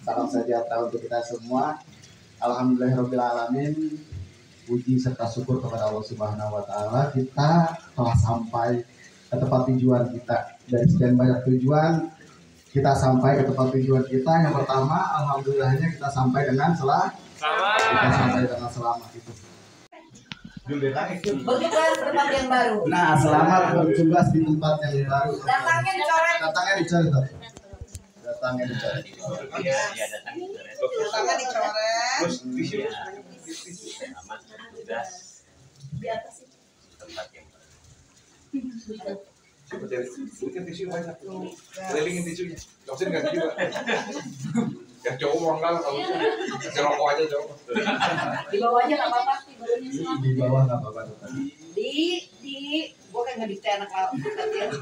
Salam sejahtera untuk kita semua. Alhamdulillahirobbilalamin. Puji serta syukur kepada Allah Subhanahu Wa Taala. Kita telah sampai ke tempat tujuan kita. Dari sekian banyak tujuan, kita sampai ke tempat tujuan kita. Yang pertama, alhamdulillahnya kita sampai dengan selamat. Kita sampai dengan selamat itu. Bertugas di tempat yang baru. Nah, selamat bertugas di tempat yang baru. Datangnya dicoret. Datangnya dicoret. Datangnya dicoret. Datangnya dicoret. Di atas sih. Tempat yang tisu banyak. Kelilingin tisunya. Dosen nggak juga. Yang cowok mau enggak kalau kasih rokok aja cowok. Di bawahnya nggak apa-apa. Di bawah nggak apa-apa. Gua kan nggak bisa anak latihan.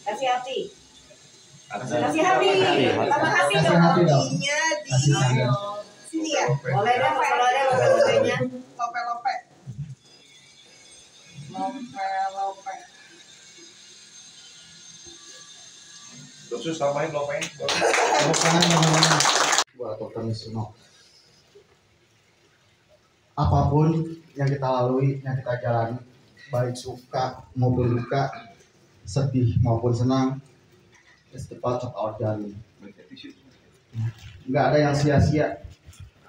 Kasih hati. Kasih hati. Terima kasih Kasih dong. hati dong. Hatinya di Kasih hati. sini ya. Boleh dong kalau ada lope-lopenya. Lope-lope. Lope-lope. Dosus tambahin lopain. Buat Dr. Misno. Apapun yang kita lalui, yang kita jalani, baik suka maupun duka, sedih maupun senang, it's the part of our journey. Nggak ada yang sia-sia.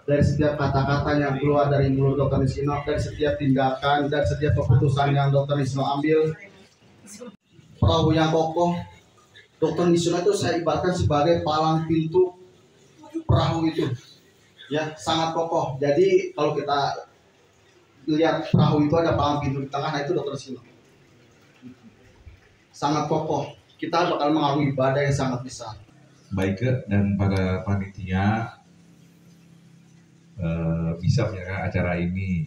Dari setiap kata-kata yang keluar dari mulut Dr. Misno, dari setiap tindakan, dan setiap keputusan yang Dr. Misno ambil, perahu yang kokoh, Dr. Misno itu saya ibaratkan sebagai palang pintu perahu itu. Ya, sangat kokoh. Jadi kalau kita lihat perahu itu ada palang pintu di tengah, nah itu Dr. Misno. Sangat kokoh. Kita bakal mengalami ibadah yang sangat besar. Baik dan pada panitia bisa menyelenggarakan acara ini.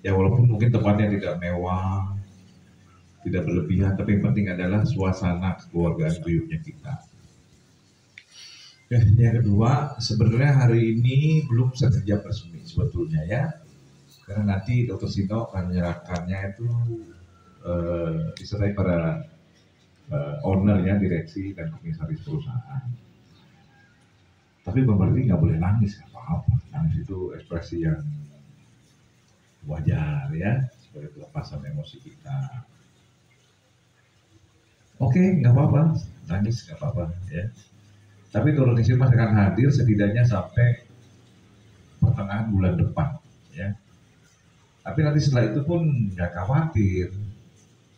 Ya walaupun mungkin tempatnya tidak mewah, tidak berlebihan, tapi yang penting adalah suasana kekeluargaan guyupnya kita. Yang kedua, sebenarnya hari ini belum sertijab resmi sebetulnya ya, karena nanti Dr. Sino akan menyerahkannya itu disertai pada owner ya, direksi dan komisaris perusahaan. Tapi berarti nggak boleh nangis, nggak apa-apa. Nangis itu ekspresi yang wajar ya, sebagai pelepasan emosi kita. Oke, nggak apa-apa, nangis nggak apa-apa ya. Tapi Dr. Sino akan hadir setidaknya sampai pertengahan bulan depan ya. Tapi nanti setelah itu pun nggak khawatir,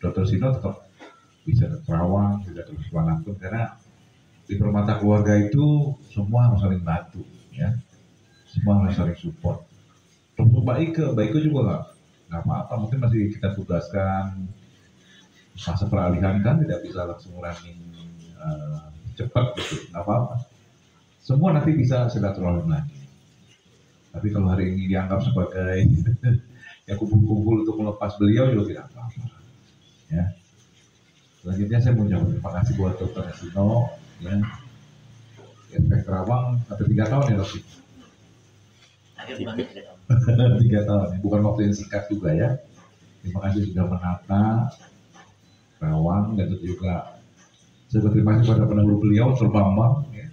Dr. Sino tetap bisa ke Kerawang, bisa terus manapun, karena di permata keluarga itu semua harus saling bantu ya, semua harus saling support. Termasuk Mbak Ike juga nggak apa-apa, mungkin masih kita tugaskan masa peralihan kan tidak bisa langsung running cepat gitu, nggak apa-apa. Semua nanti bisa silaturahim lagi. Tapi kalau hari ini dianggap sebagai ya kumpul-kumpul untuk melepas beliau juga tidak apa-apa. Ya. Selanjutnya saya mau ucapkan terima kasih buat Dr. Sino ya. Efek Kerawang sampai 3 tahun ya Dok. 3 tahun ya, bukan waktu yang singkat juga ya. Terima kasih sudah menata Kerawang, dan tentu juga saya berterima kasih kepada pendahulu beliau, Dr. Bambang ya,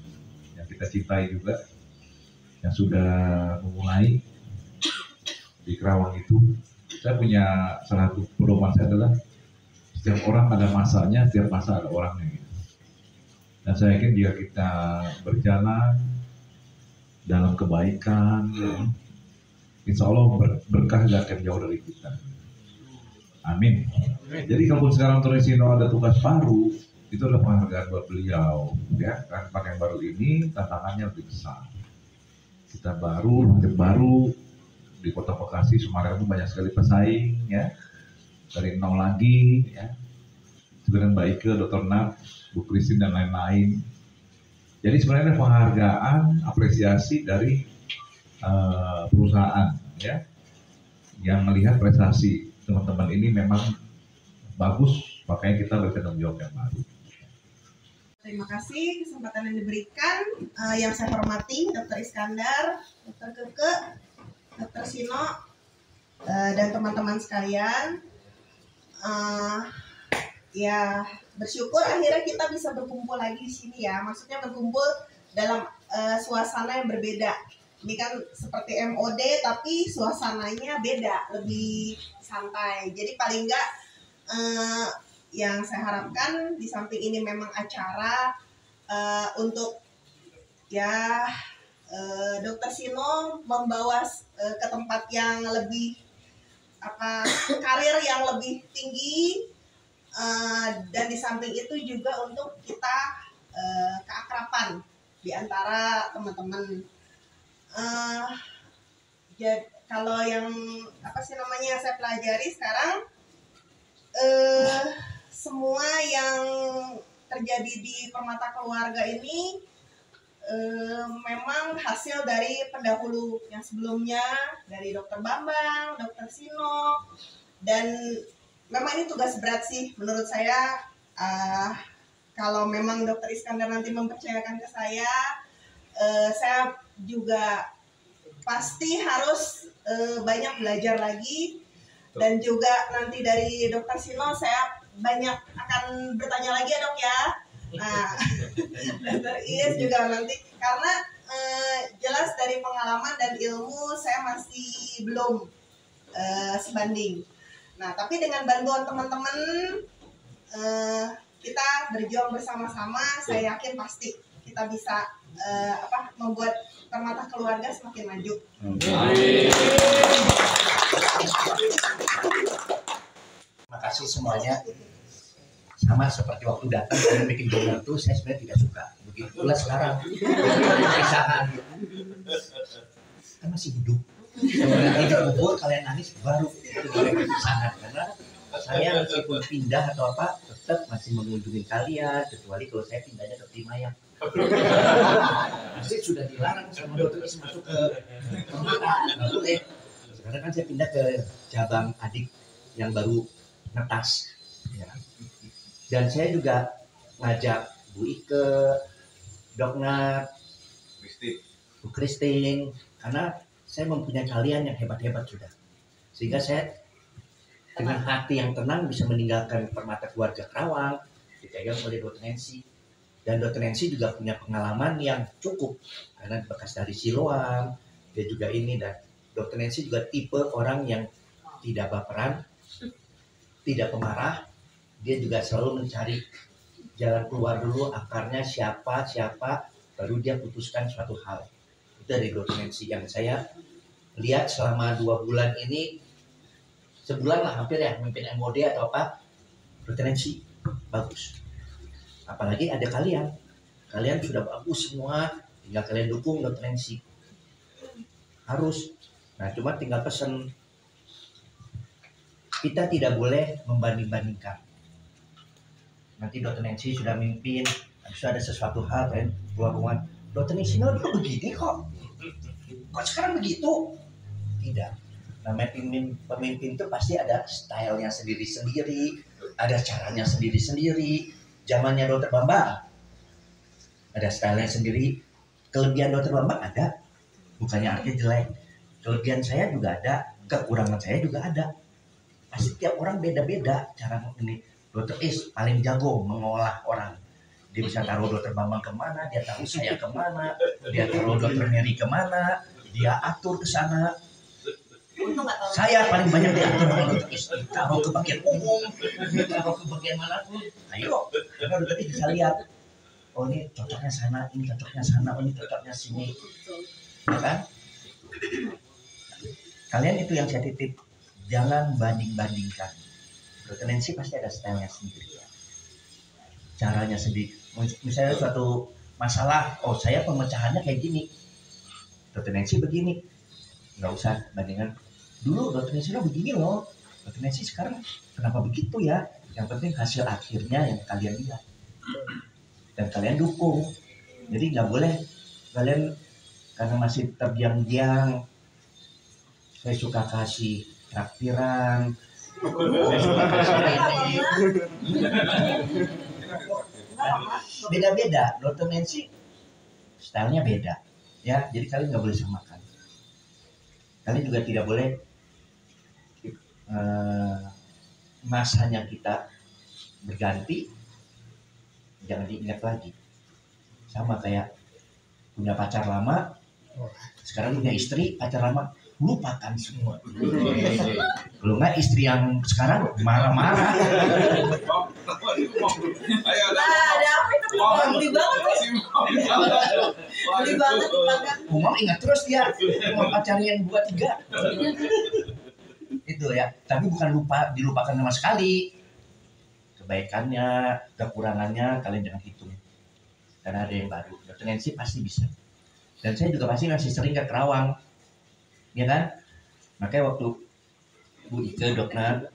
yang kita cintai juga, yang sudah memulai di Kerawang itu. Saya punya salah satu pedoman saya adalah setiap orang ada masanya, setiap masa ada orangnya gitu. Dan saya yakin jika kita berjalan dalam kebaikan, ya, insya Allah berkah gak akan jauh dari kita. Amin. Jadi kalau sekarang Dr. Sino ada tugas baru, itu adalah penghargaan buat beliau ya, karena tempat yang baru ini tantangannya lebih besar. Kita baru di Kota Bekasi, Semarang itu banyak sekali pesaing ya, dari nol lagi ya, sebenarnya Mbak Ike, Dr. Nat, Bu Christine dan lain-lain. Jadi sebenarnya penghargaan, apresiasi dari perusahaan ya, yang melihat prestasi teman-teman ini memang bagus, makanya kita bertanggung jawab yang baru. Terima kasih kesempatan yang diberikan. Yang saya hormati Dr. Iskandar, Dr. Keke, Dr. Sino, dan teman-teman sekalian. Ya, bersyukur akhirnya kita bisa berkumpul lagi di sini ya. Maksudnya berkumpul dalam suasana yang berbeda. Ini kan seperti MOD tapi suasananya beda, lebih santai. Jadi paling enggak yang saya harapkan di samping ini memang acara untuk ya Dr. Sino membawa ke tempat yang lebih karir yang lebih tinggi, dan di samping itu juga untuk kita keakraban di antara teman-teman. Kalau yang saya pelajari sekarang, semua yang terjadi di Permata Keluarga ini memang hasil dari pendahulu yang sebelumnya, dari Dr. Bambang, Dr. Sino, dan memang ini tugas berat sih menurut saya. Kalau memang Dr. Iskandar nanti mempercayakan ke saya juga pasti harus banyak belajar lagi. Dan juga nanti dari Dr. Sino saya banyak akan bertanya lagi ya dok ya. Nah, Dr. Is juga nanti, karena jelas dari pengalaman dan ilmu saya masih belum sebanding. Nah, tapi dengan bantuan teman-teman kita berjuang bersama-sama, saya yakin pasti kita bisa membuat Permata Keluarga semakin maju. Terima kasih semuanya. Sama seperti waktu datang kalian bikin jurnal itu, saya sebenarnya tidak suka. Begitu pula sekarang perpisahan. Kita masih hidup. Sebenarnya hidup kubur kalian nangis baru itu mulai perpisahan. Karena saya meskipun pindah atau apa tetap masih mengunjungi kalian, kecuali kalau saya pindahnya ke Timayang. Masih sudah dilarang sama dokter masuk ke Permata, nggak boleh. Sekarang kan saya pindah ke cabang adik yang baru netas. Ya. Dan saya juga ngajak Bu Ike, Dok Nat, Bu Christine, karena saya mempunyai kalian yang hebat-hebat sudah. Sehingga saya dengan hati yang tenang bisa meninggalkan Permata Keluarga Kerawang, dipegang oleh Dr. Nancy. Dan Dr. Nancy juga punya pengalaman yang cukup, karena bekas dari Siloam, dia juga ini, dan Dr. Nancy juga tipe orang yang tidak baperan, tidak pemarah. Dia juga selalu mencari jalan keluar dulu, akarnya siapa, baru dia putuskan suatu hal. Itu dari Dr. Nancy yang saya lihat selama 2 bulan ini, sebulan lah hampir ya, memimpin MOD atau apa, Dr. Nancy bagus. Apalagi ada kalian sudah bagus semua, tinggal kalian dukung Dr. Nancy. Harus. Nah, cuma tinggal pesan, kita tidak boleh membanding-bandingkan. Nanti Dr. Nancy sudah mimpin, habis ada sesuatu hal kan, keluar rumah, Dr. Nancy dulu begini kok sekarang begitu? Tidak. Namanya pemimpin itu pasti ada stylenya sendiri-sendiri, ada caranya sendiri-sendiri. Zamannya Dr. Bambang ada stylenya sendiri. Kelebihan Dr. Bambang ada, bukannya artinya jelek. Kelebihan saya juga ada, kekurangan saya juga ada. Pasti tiap orang beda-beda cara ini. Dr. Is paling jago mengolah orang. Dia bisa taruh Dr. Bambang kemana, dia taruh saya kemana, dia taruh Dr. Mary kemana, dia atur ke sana. Saya paling banyak diatur sama Dr. Is. Taruh ke bagian umum, taruh ke bagian manapun. Ayo, karena Dr. Is bisa lihat. Oh ini cocoknya sana, ini cocoknya sana, oh ini cocoknya sini. Ya kan? Kalian itu yang saya titip. Jangan banding-bandingkan. Dr. Nancy pasti ada stylenya sendiri. Caranya sendiri. Misalnya suatu masalah, oh saya pemecahannya kayak gini. Dr. Nancy begini. Nggak usah bandingkan. Dulu Dr. Nancy begini loh. Dr. Nancy sekarang kenapa begitu ya? Yang penting hasil akhirnya yang kalian lihat. Dan kalian dukung. Jadi nggak boleh kalian karena masih terbiang-biang. Saya suka kasih traktiran, saya suka kasih ini. beda-beda. Dokter Nancy stylenya beda, ya. Jadi kalian nggak boleh samakan. Kalian juga tidak boleh masanya kita berganti, jangan diingat lagi. Sama kayak punya pacar lama, sekarang punya istri, pacar lama, lupakan semua. Kalau nggak istri yang sekarang marah-marah. Nah, ada apa itu? Beli banget nih. Beli banget bahkan. Mau ingat terus dia sama pacarnya yang 2-3. Itu ya, tapi bukan dilupakan sama sekali. Kebaikannya, kekurangannya kalian jangan hitung. Karena ada yang baru. Dokter Nancy pasti bisa. Dan saya juga pasti masih sering ke Kerawang, ya kan? Makanya waktu Bu Ike dokter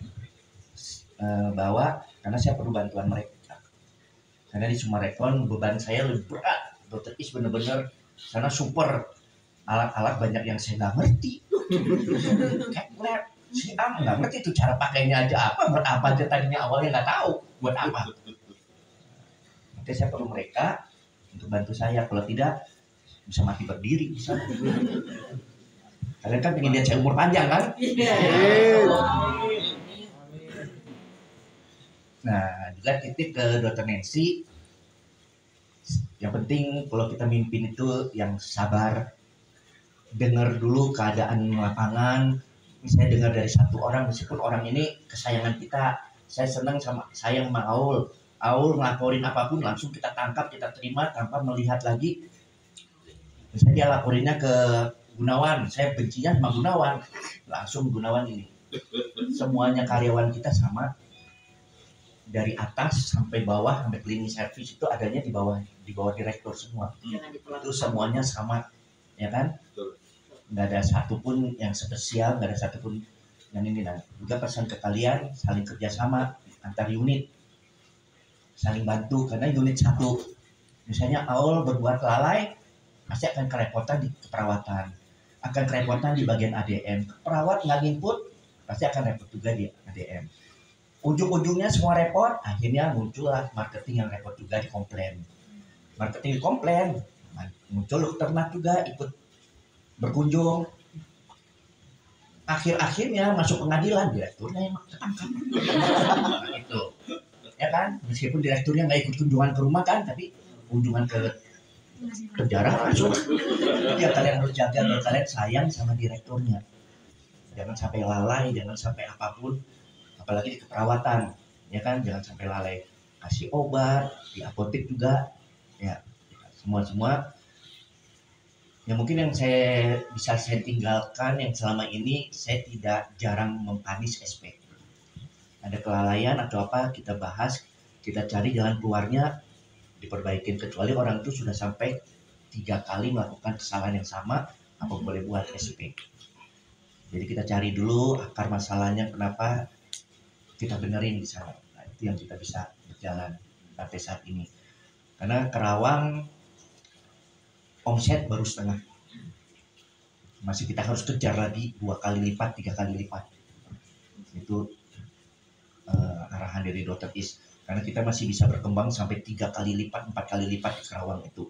bawa, karena saya perlu bantuan mereka. Karena di Sumarekon beban saya lebih berat. Dokter Is bener-bener sana super, alat-alat banyak yang saya nggak ngerti. Kayak lab, si Am nggak ngerti tuh cara pakainya aja apa, buat apa aja tadinya awalnya nggak tahu buat apa. Nanti saya perlu mereka untuk bantu saya, kalau tidak bisa mati berdiri bisa. Kalian kan pengen lihat saya umur panjang kan? Nah, juga titip ke Dokter Nancy. Yang penting kalau kita mimpin itu yang sabar. Dengar dulu keadaan lapangan. Misalnya dengar dari satu orang, meskipun orang ini kesayangan kita. Saya senang sayang sama Aul. Aul ngelaporin apapun langsung kita tangkap, kita terima tanpa melihat lagi. Misalnya dia laporinnya ke Gunawan, saya bencinya sama Gunawan, langsung Gunawan ini. Semuanya karyawan kita sama, dari atas sampai bawah, sampai cleaning service itu adanya di bawah direktur semua. Itu semuanya sama, ya kan? Nggak ada satupun yang spesial, nggak ada satupun yang ini. Nah, juga pesan ke kalian, saling kerjasama antar unit, saling bantu, karena unit satu, misalnya Aul berbuat lalai, pasti akan kerepotan di keperawatan, akan kerepotan di bagian ADM. Perawat nggak input, pasti akan repot juga di ADM. Ujung-ujungnya semua repot, akhirnya muncullah marketing yang repot juga di komplain. Marketing di komplain, muncul dokternak juga ikut berkunjung. Akhir-akhirnya masuk pengadilan, direkturnya yang ketangkap. Itu, ya kan? Meskipun direkturnya nggak ikut kunjungan ke rumah kan, tapi kunjungan ke penjara masuk. Ya kalian harus jaga, dan kalian sayang sama direkturnya. Jangan sampai lalai, jangan sampai apapun, apalagi di keperawatan, ya kan? Jangan sampai lalai. Kasih obat di apotek juga, ya semua. Ya mungkin yang bisa saya tinggalkan yang selama ini, saya tidak jarang mempanis SP. Ada kelalaian atau apa kita bahas, kita cari jalan keluarnya, diperbaikin. Kecuali orang itu sudah sampai 3 kali melakukan kesalahan yang sama, apa boleh buat SP. Jadi kita cari dulu akar masalahnya, kenapa kita benerin di sana. Nah, itu yang kita bisa berjalan sampai saat ini. Karena Kerawang omset baru setengah, masih kita harus kejar lagi 2 kali lipat, 3 kali lipat. Itu arahan dari Dokter Is. Karena kita masih bisa berkembang sampai 3 kali lipat, 4 kali lipat di Kerawang itu.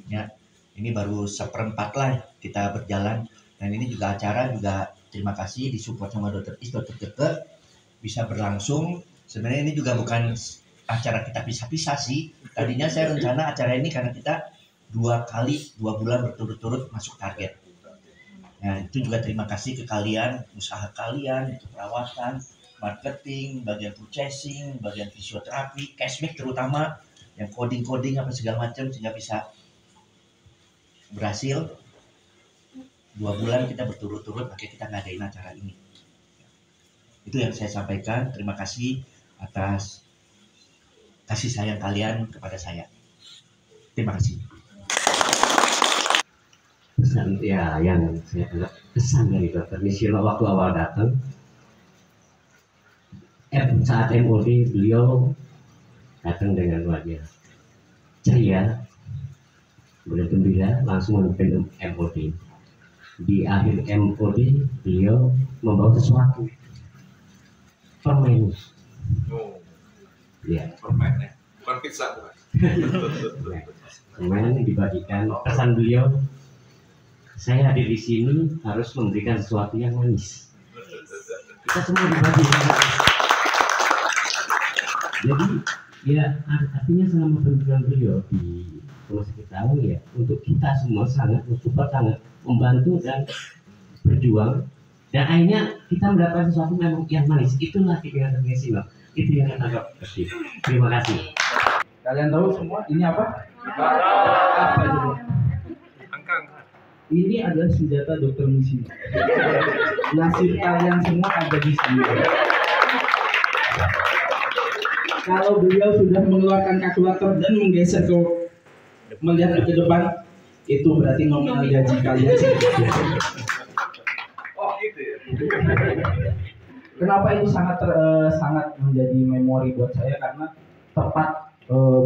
Ya, ini baru 1/4 lah kita berjalan. Dan ini juga acara juga terima kasih disupport sama Dokter Is, Dokter Keke bisa berlangsung. Sebenarnya ini juga bukan acara kita pisah-pisah sih. Tadinya saya rencana acara ini karena kita 2 bulan berturut-turut masuk target. Nah, itu juga terima kasih ke kalian, usaha kalian, keperawatan, marketing, bagian purchasing, bagian fisioterapi, cashback terutama, yang coding apa segala macam sehingga bisa berhasil. 2 bulan kita berturut-turut, makanya kita ngadain acara ini. Itu yang saya sampaikan. Terima kasih atas kasih sayang kalian kepada saya. Terima kasih. Pesan ya yang saya anggap pesan dari Dokter Nisilo waktu awal datang, saat MOD beliau datang dengan wajah ceria, kemudian gembira, langsung memimpin MOD. Di akhir MOD beliau membawa sesuatu, permen. Oh, Ya, permen ya. Bukan pizza, bukan. Kemarin dibagikan pesan beliau, saya hadir di sini harus memberikan sesuatu yang manis. Kita semua dibagi. Jadi ya artinya selama pendidikan beliau di Rumah Sakit Rawang ya, untuk kita semua sangat mensupport, sangat membantu dan berjuang, dan akhirnya kita mendapatkan sesuatu memang yang manis. Itulah pikiran Dr. Nisino, itu yang kita anggap penting. Terima kasih. Kalian tahu semua ini apa? Apa itu? Angka. Ini adalah senjata Dr. Nisino. Nasib kalian semua ada di sini. Kalau beliau sudah mengeluarkan kalkulator dan menggeser melihat ke depan, itu berarti nominal gaji kalian. Oh gitu ya. Kenapa ini sangat menjadi memori buat saya, karena tepat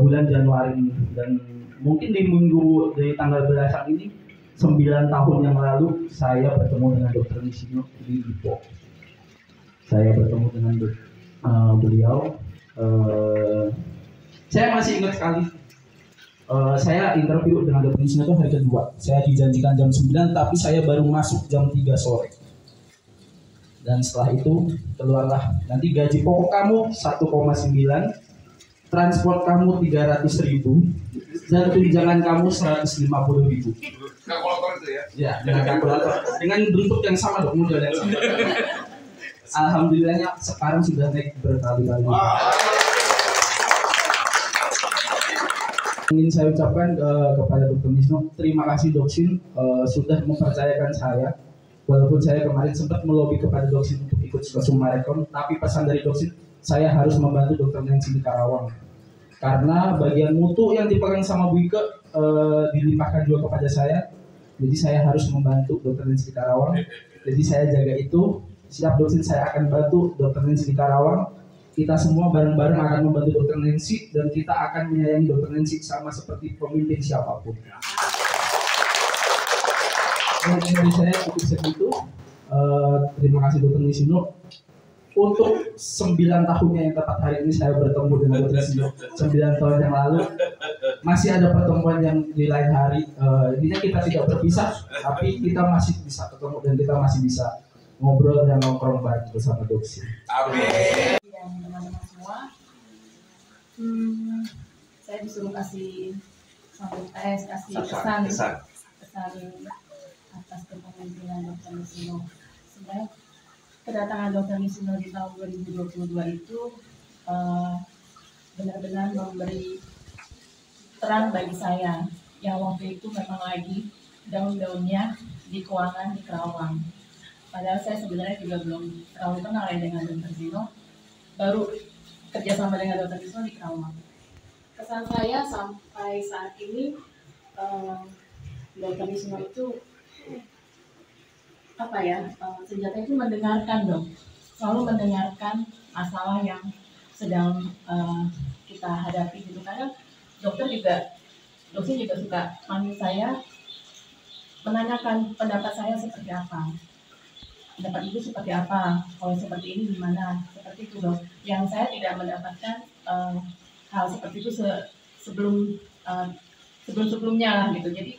bulan Januari dan mungkin di tanggal belasan ini 9 tahun yang lalu saya bertemu dengan Dr. Nisino di Lipo. Saya bertemu dengan beliau. Saya masih ingat sekali. Saya interview dengan Dr. Nisino itu hari kedua. Saya dijanjikan jam 9, tapi saya baru masuk jam 3 sore. Dan setelah itu keluarlah, nanti gaji pokok kamu 1,9, transport kamu 300.000, dan tunjangan kamu 150.000. Kalkulator itu ya? Ya, dengan kalkulator, dengan bentuk yang sama dong, model yang sama. Alhamdulillahnya sekarang sudah naik berkali-kali. Ingin saya ucapkan kepada Dr. Nisino, terima kasih Doksin sudah mempercayakan saya. Walaupun saya kemarin sempat melobi kepada Doksin untuk ikut ke Sumarekon, tapi pesan dari Doksin, saya harus membantu Dr. Nancy di Karawang. Karena bagian mutu yang dipegang sama Bu Ike dilimpahkan juga kepada saya. Jadi saya harus membantu Dr. Nancy di Karawang. Jadi saya jaga itu. Siap Doksin, saya akan bantu Dr. Nancy di Karawang. Kita semua bareng-bareng akan membantu Dr. Nancy, dan kita akan menyayangi Dr. Nancy sama seperti pemimpin siapapun. Dari saya cukup segitu. Terima kasih Dr. Nisino. Untuk 9 tahunnya yang tepat hari ini saya bertemu dengan Dr. Nisino. 9 tahun yang lalu masih ada pertemuan yang di lain hari. Intinya kita tidak berpisah, tapi kita masih bisa ketemu dan kita masih bisa ngobrol dan nongkrong bareng bersama Doksi. Amin. Dan teman-teman semua, saya disuruh kasih pesan atas kepemimpinan Dr. Nisino. Sebenarnya kedatangan Dr. Nisino di tahun 2022 itu benar-benar memberi terang bagi saya yang waktu itu memang lagi daun-daunnya di keuangan di Karawang. Padahal saya sebenarnya juga belum terlalu kenal ya dengan Dr. Nisino, baru kerjasama dengan Dr. Nisino di Karawang. Kesan saya sampai saat ini, Dr. Nisino itu senjata itu mendengarkan dong, selalu mendengarkan masalah yang sedang kita hadapi gitu. Kadang dokter juga suka manggil saya, menanyakan pendapat saya seperti apa, pendapat ibu seperti apa, kalau seperti ini gimana, seperti itu dong. Yang saya tidak mendapatkan hal seperti itu sebelumnya lah gitu. Jadi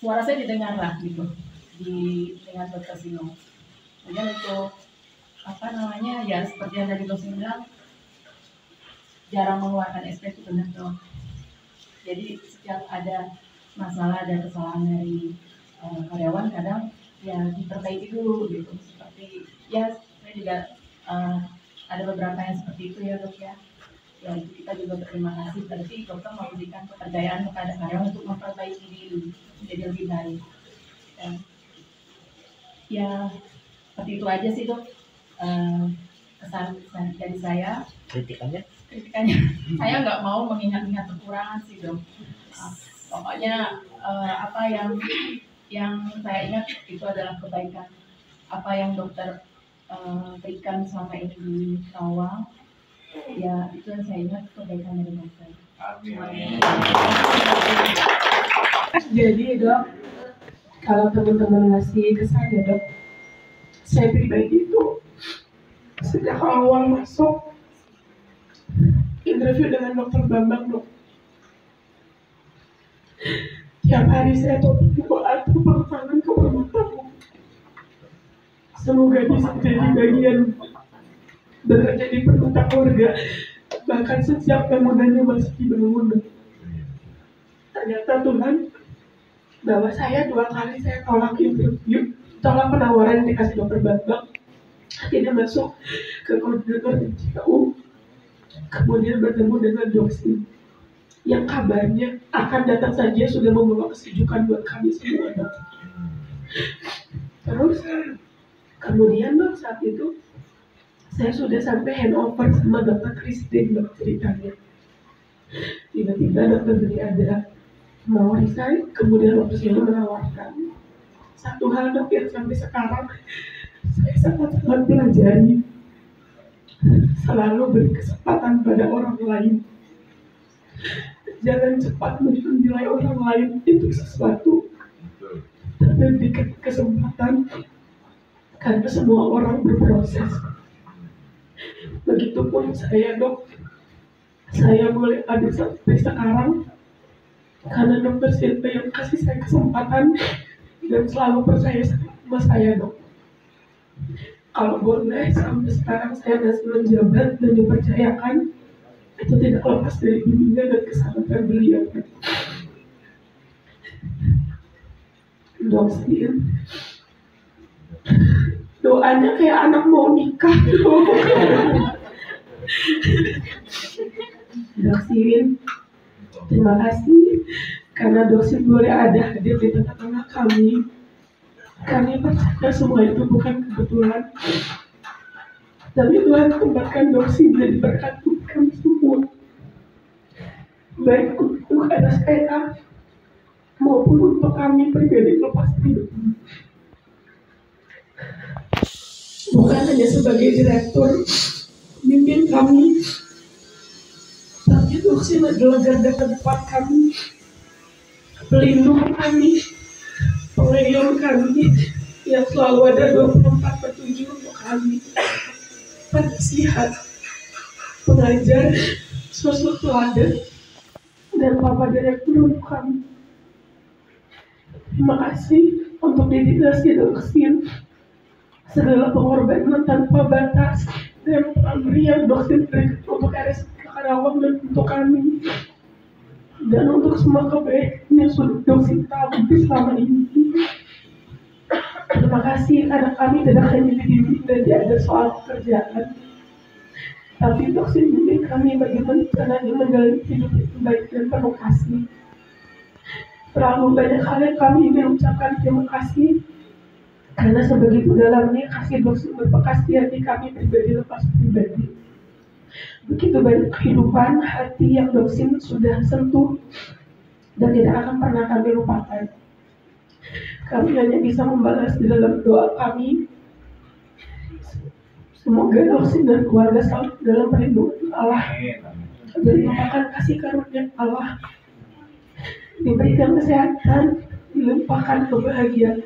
suara saya didengar lah gitu dengan Dr. Sino. Kemudian untuk ya seperti yang tadi Dokter bilang, jarang mengeluarkan SP itu benar dong. Jadi setiap ada masalah dan kesalahan dari karyawan, kadang ya diperbaiki dulu gitu. Seperti ya saya juga ada beberapa yang seperti itu ya Dok ya. Ya itu kita juga berterima kasih, berarti dokter memberikan kepercayaan kepada karyawan untuk memperbaiki diri menjadi lebih baik. Dan ya seperti itu aja sih Dok, kesan dari saya. Kritikannya saya nggak mau mengingat-ingat kekurangan sih Dok. Pokoknya apa yang saya ingat itu adalah kebaikan apa yang dokter berikan selama ini di Karawang. Ya itu yang saya ingat, kebaikan dari dokter. Jadi Dok, kalau teman-teman ngasih kesan ya Dok, saya pribadi itu sejak awal masuk interview dengan dokter Bambang, dok. Tiap hari saya berdoa bertangan ke permatamu. Semoga bisa jadi bagian bekerja di permata keluarga, bahkan sejak bangunannya masih dibangun. Ternyata Tuhan, bahwa saya 2 kali saya tolak interview, tolak penawaran yang dikasih dokter Bambang, akhirnya masuk ke koordinator JKU, kemudian bertemu dengan Doksin yang kabarnya akan datang saja sudah membawa kesejukan buat kami semua, dok. Terus kemudian, dok, saat itu saya sudah sampai handover sama dokter Christine, dok, ceritanya. Tiba-tiba dokter Beli ada mau resign, kemudian dokter Sino menawarkan satu hal, dok, yang sampai sekarang saya sangat pelajari, selalu beri kesempatan pada orang lain. Jangan cepat menilai orang lain itu sesuatu, tapi berikan kesempatan, karena semua orang berproses. Begitupun saya, dok, saya boleh ada sampai sekarang karena dokter Silva yang kasih saya kesempatan dan selalu percaya sama saya, dok. Kalau boleh sampai sekarang saya masih menjabat dan dipercayakan, itu tidak lepas dari bimbingan dan kesabaran beliau. Doksin, doanya kayak anak mau nikah. Doksin, terima kasih karena Doksin boleh ada hadir di tengah-tengah kami. Kami percaya semua itu bukan kebetulan, tapi Tuhan tempatkan Doksin jadi berkat untuk kami semua, baik untuk anak saya maupun untuk kami pribadi lepas hidup. Bukan hanya sebagai direktur pemimpin kami, tapi Doksin adalah garda terdepan kami, pelindung kami, pengayom kami, yang selalu ada 24/7 untuk kami. Penasihat, pengajar, sosok teladan, dan Bapak Direktur untuk kami. Terima kasih untuk dedikasi Doksin, segala pengorbanan tanpa batas, dan pemberian Doksin untuk RSUD Karawang dan untuk kami, dan untuk semua kebaikan yang sudah Doksin tahu selama ini. Terima kasih karena kami tidak hanya dididik dan diajar soal pekerjaan, tapi Doksin bimbing kami bagaimana caranya menjalani hidup yang baik dan penuh kasih. Terlalu banyak hal yang kami ingin ucapkan terima kasih, karena sebegitu dalamnya kasih Doksin berbekas di hati kami pribadi lepas pribadi. Begitu banyak kehidupan hati yang Doksin sudah sentuh dan tidak akan pernah kami lupakan. Kami hanya bisa membalas di dalam doa kami. Semoga Doksin dan keluarga selalu dalam perlindungan Allah, dan memakan kasih karunia Allah, diberikan kesehatan, dilimpahkan kebahagiaan,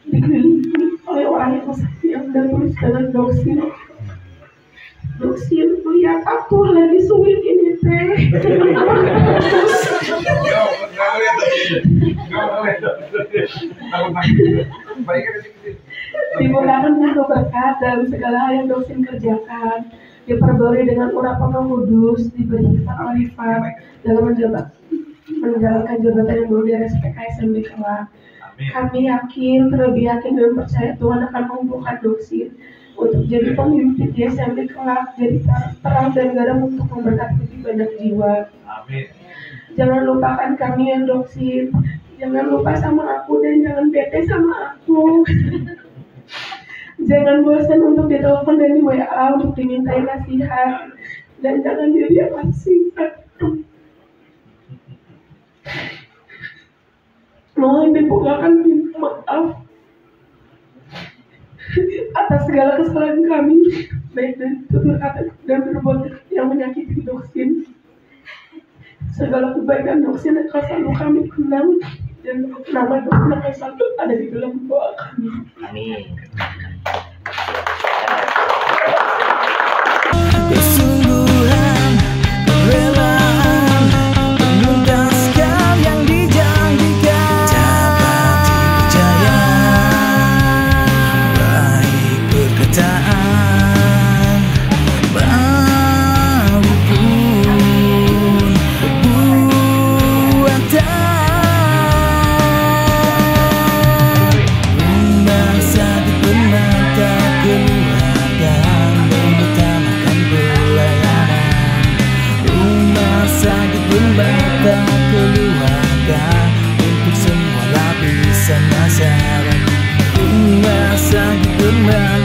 dikelilingi oleh orang yang sayang dan tulus dengan Doksin. Doksin, lihat aku lagi sulit ini teh. Dimudahkan untuk berkat dalam segala hal yang Doksin kerjakan, diperbarui dengan urapan Roh Kudus, diberi kearifan dalam menjalankan jabatan yang baru di RSPK SMB kelak. Kami yakin, terlebih yakin dan percaya Tuhan akan mengumpulkan Doksin untuk jadi pemimpin di SMB kelak, jadi terang dan garam untuk memberkati lebih banyak jiwa. Amin. Jangan lupakan kami yang Doksin, jangan lupa sama aku dan jangan bete sama aku. Jangan bosan untuk ditelepon dan di WA untuk dimintai nasihat, dan jangan didiamkan singkat. Mohon dibukakan pintu maaf atas segala kesalahan kami, baik dari tutur kata dan perbuatan yang menyakiti Doksin. Segala kebaikan Doksin akan selalu kami kenang, dan nama Doksin akan selalu ada di dalam doa kami. Amin. pesan nasihat, merasa benar.